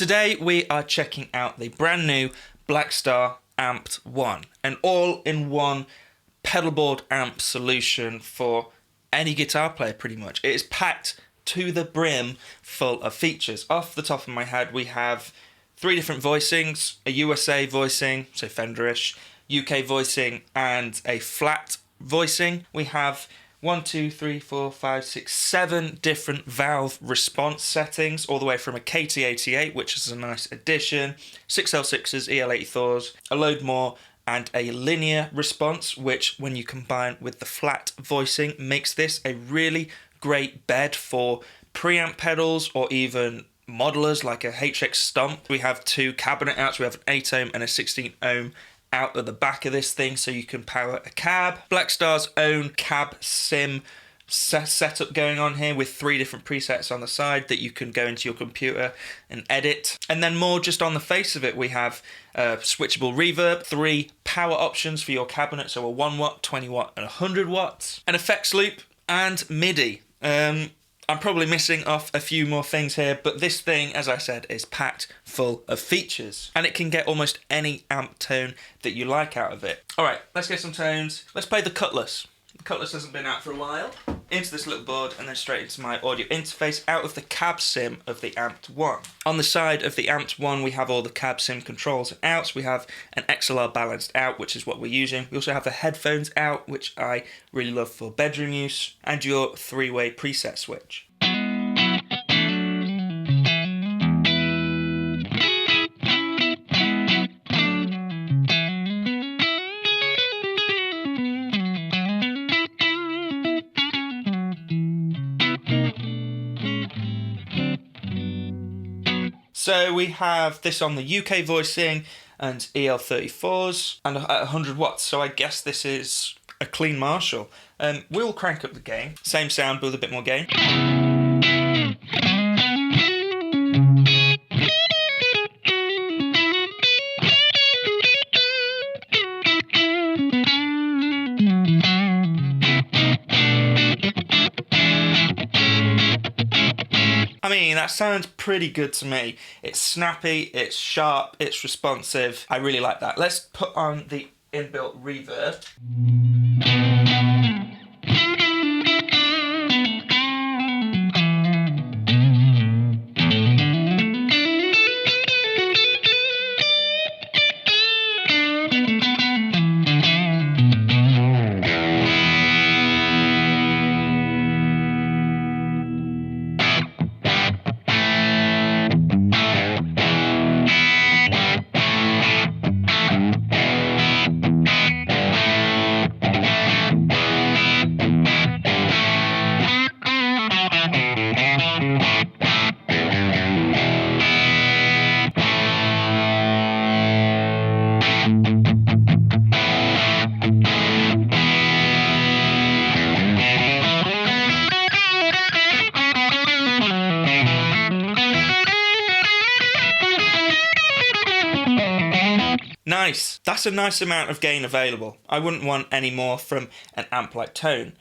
Today we are checking out the brand new Blackstar Amped 1, an all-in-one pedalboard amp solution for any guitar player pretty much. It is packed to the brim full of features. Off the top of my head we have 3 different voicings, a USA voicing, so Fenderish, UK voicing and a flat voicing. We have 7 different valve response settings, all the way from a KT88, which is a nice addition, 6 L6s, EL84s, a load more, and a linear response, which when you combine with the flat voicing makes this a really great bed for preamp pedals or even modelers like a HX Stomp. We have 2 cabinet outs, we have an 8 ohm and a 16 ohm out at the back of this thing so you can power a cab. Blackstar's own cab sim setup going on here with 3 different presets on the side that you can go into your computer and edit. And then more just on the face of it, we have switchable reverb, 3 power options for your cabinet, so a 1 watt, 20 watt and 100 watts, an effects loop and MIDI. I'm probably missing off a few more things here, but this thing, as I said, is packed full of features. And it can get almost any amp tone that you like out of it. Alright, let's get some tones. Let's play the Cutlass. The Cutlass hasn't been out for a while. Into this little board and then straight into my audio interface out of the cab sim of the Amped 1. On the side of the Amped 1 we have all the cab sim controls and outs. We have an XLR balanced out, which is what we're using. We also have the headphones out, which I really love for bedroom use, and your 3-way preset switch. So we have this on the UK voicing and EL34s and at 100 watts, so I guess this is a clean Marshall. We'll crank up the gain, same sound but with a bit more gain. I mean, that sounds pretty good to me. It's snappy, it's sharp, it's responsive. I really like that. Let's put on the inbuilt reverb. Nice. That's a nice amount of gain available. I wouldn't want any more from an amp-like tone.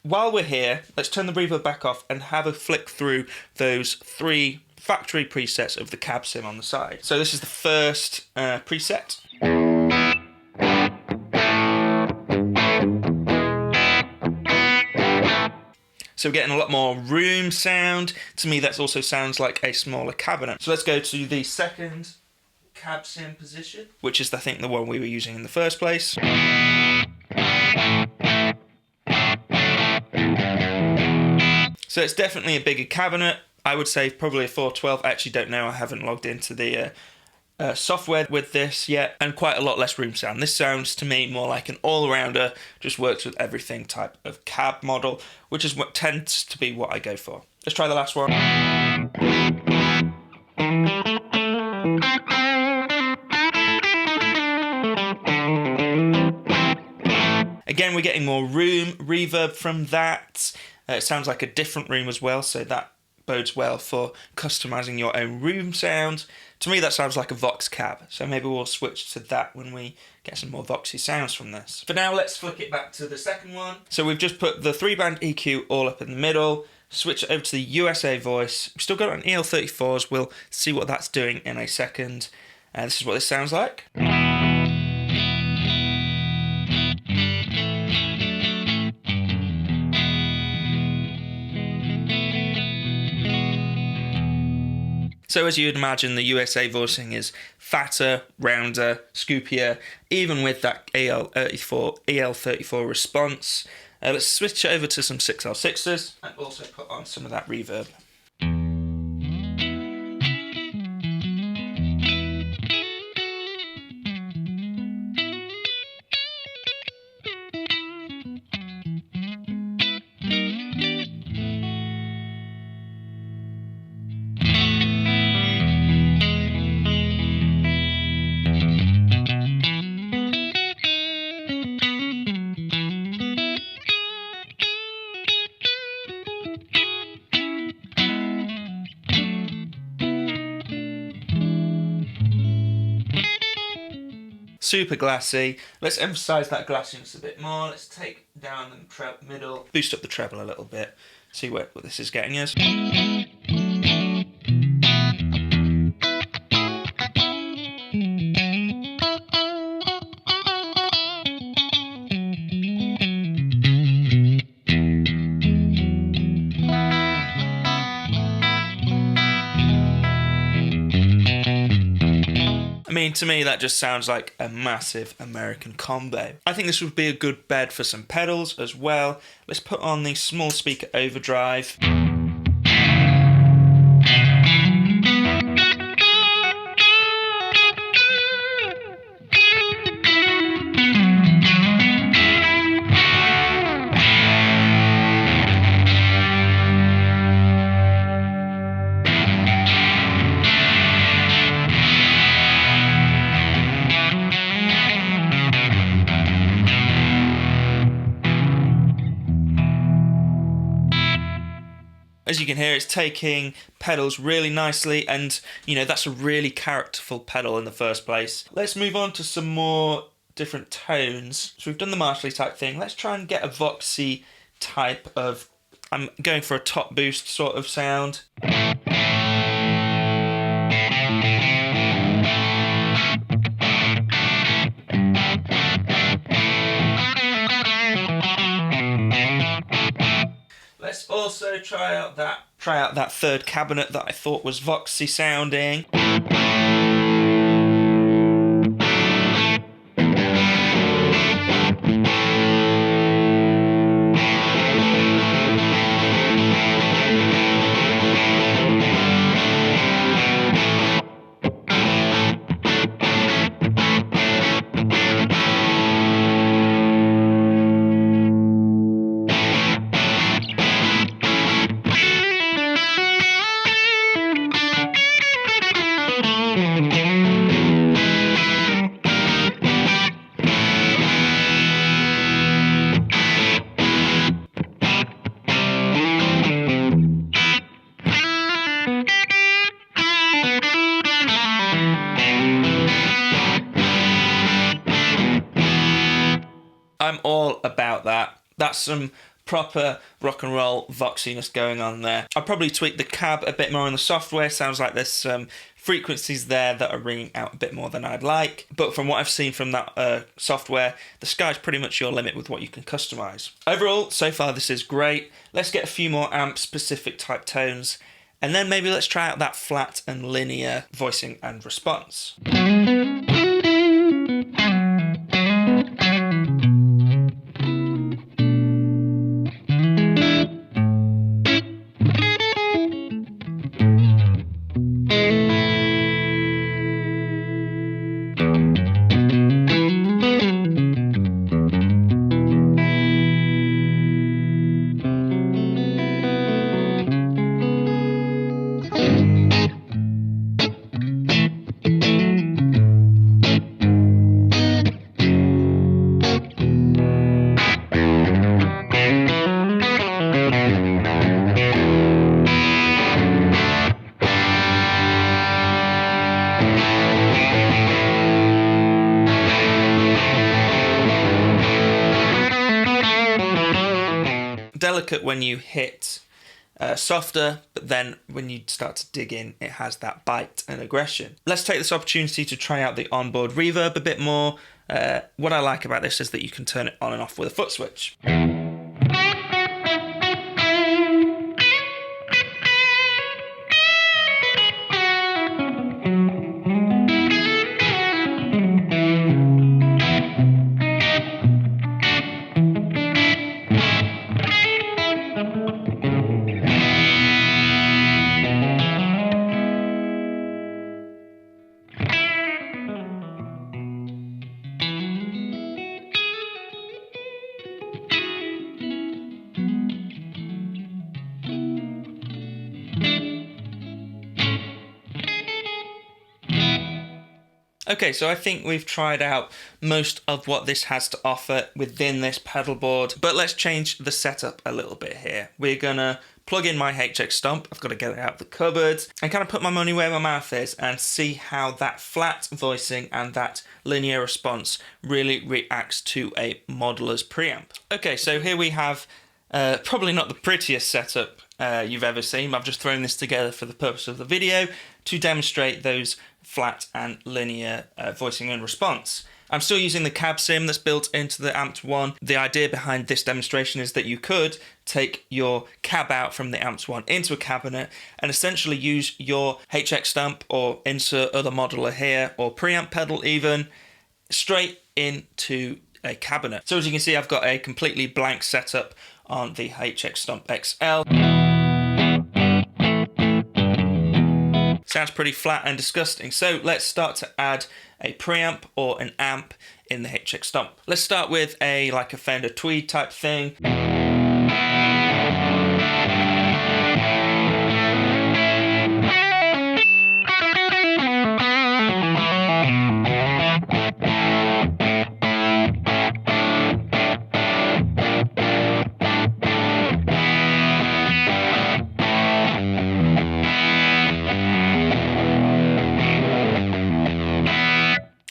While we're here, let's turn the reverb back off and have a flick through those 3 factory presets of the cab sim on the side. So this is the first preset. So we're getting a lot more room sound. To me that also sounds like a smaller cabinet. So let's go to the second cab sim position, which is I think the one we were using in the first place. So it's definitely a bigger cabinet. I would say probably a 412. I actually don't know, I haven't logged into the software with this yet, and quite a lot less room sound. This sounds to me more like an all-rounder, just works with everything type of cab model, which is what tends to be what I go for. Let's try the last one. Again, we're getting more room reverb from that. It sounds like a different room as well, so that bodes well for customizing your own room sound. To me, that sounds like a Vox cab, so maybe we'll switch to that when we get some more Voxy sounds from this. For now, let's flick it back to the second one. So we've just put the 3-band EQ all up in the middle, switch it over to the USA voice. We've still got it on EL34s. We'll see what that's doing in a second. This is what this sounds like. So as you'd imagine, the USA voicing is fatter, rounder, scoopier, even with that EL34 response. Let's switch it over to some 6L6s and also put on some of that reverb. Super glassy. Let's emphasize that glassiness a bit more. Let's take down the middle, boost up the treble a little bit, see what this is getting us. I mean, to me, that just sounds like a massive American combo. I think this would be a good bed for some pedals as well. Let's put on the small speaker overdrive. As you can hear, it's taking pedals really nicely, and you know, that's a really characterful pedal in the first place. Let's move on to some more different tones. So we've done the Marshally type thing. Let's try and get a Voxxy type of, I'm going for a top boost sort of sound. Let's also try out that third cabinet that I thought was Voxxy sounding. I'm all about that. That's some proper rock and roll Voxiness going on there. I'll probably tweak the cab a bit more in the software. Sounds like there's some frequencies there that are ringing out a bit more than I'd like. But from what I've seen from that software, the sky's pretty much your limit with what you can customize. Overall, so far this is great. Let's get a few more amp-specific type tones, and then maybe let's try out that flat and linear voicing and response. Delicate when you hit softer, but then when you start to dig in, it has that bite and aggression. Let's take this opportunity to try out the onboard reverb a bit more. What I like about this is that you can turn it on and off with a foot switch. Okay, so I think we've tried out most of what this has to offer within this pedal board, but let's change the setup a little bit here. We're gonna plug in my HX Stomp. I've got to get it out of the cupboard and kind of put my money where my mouth is and see how that flat voicing and that linear response really reacts to a modeler's preamp. Okay, so here we have probably not the prettiest setup you've ever seen. I've just thrown this together for the purpose of the video to demonstrate those flat and linear voicing and response. I'm still using the cab sim that's built into the Amped One. The idea behind this demonstration is that you could take your cab out from the Amped One into a cabinet and essentially use your HX Stomp or insert other modeler here or preamp pedal even straight into a cabinet. So as you can see, I've got a completely blank setup on the HX Stomp XL. Sounds pretty flat and disgusting. So let's start to add a preamp or an amp in the HX Stomp. Let's start with like a Fender Tweed type thing.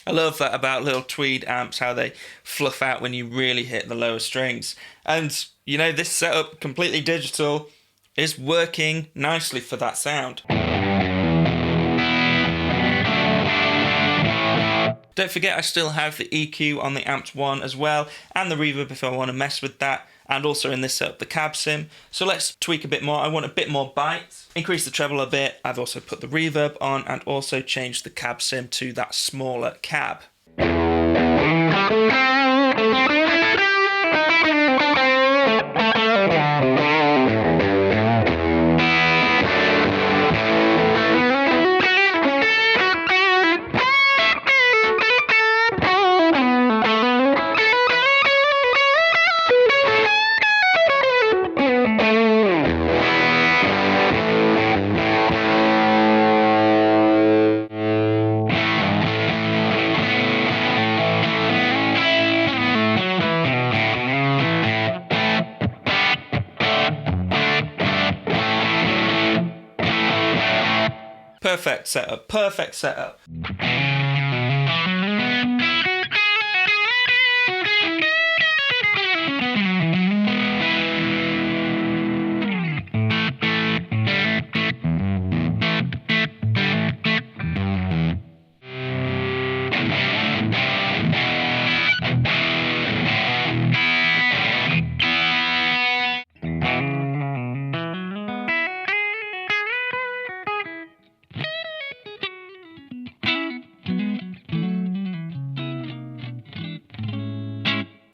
I love that about little Tweed amps, how they fluff out when you really hit the lower strings. And, you know, this setup, completely digital, is working nicely for that sound. Don't forget I still have the EQ on the Amped One as well, and the reverb if I want to mess with that, and also in this setup the cab sim. So let's tweak a bit more. I want a bit more bite. Increase the treble a bit. I've also put the reverb on and also changed the cab sim to that smaller cab. Perfect setup, perfect setup.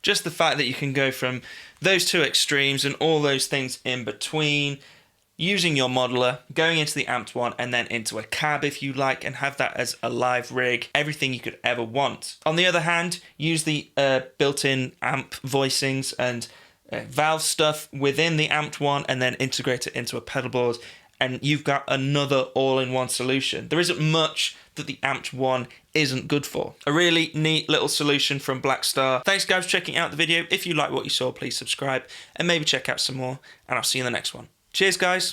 Just the fact that you can go from those two extremes and all those things in between, using your modeler, going into the Amped One and then into a cab if you like, and have that as a live rig, everything you could ever want. On the other hand, use the built-in amp voicings and valve stuff within the Amped One and then integrate it into a pedal board, and you've got another all-in-one solution. There isn't much that the Amped One isn't good for. A really neat little solution from Blackstar. Thanks guys for checking out the video. If you like what you saw, please subscribe and maybe check out some more, and I'll see you in the next one. Cheers guys.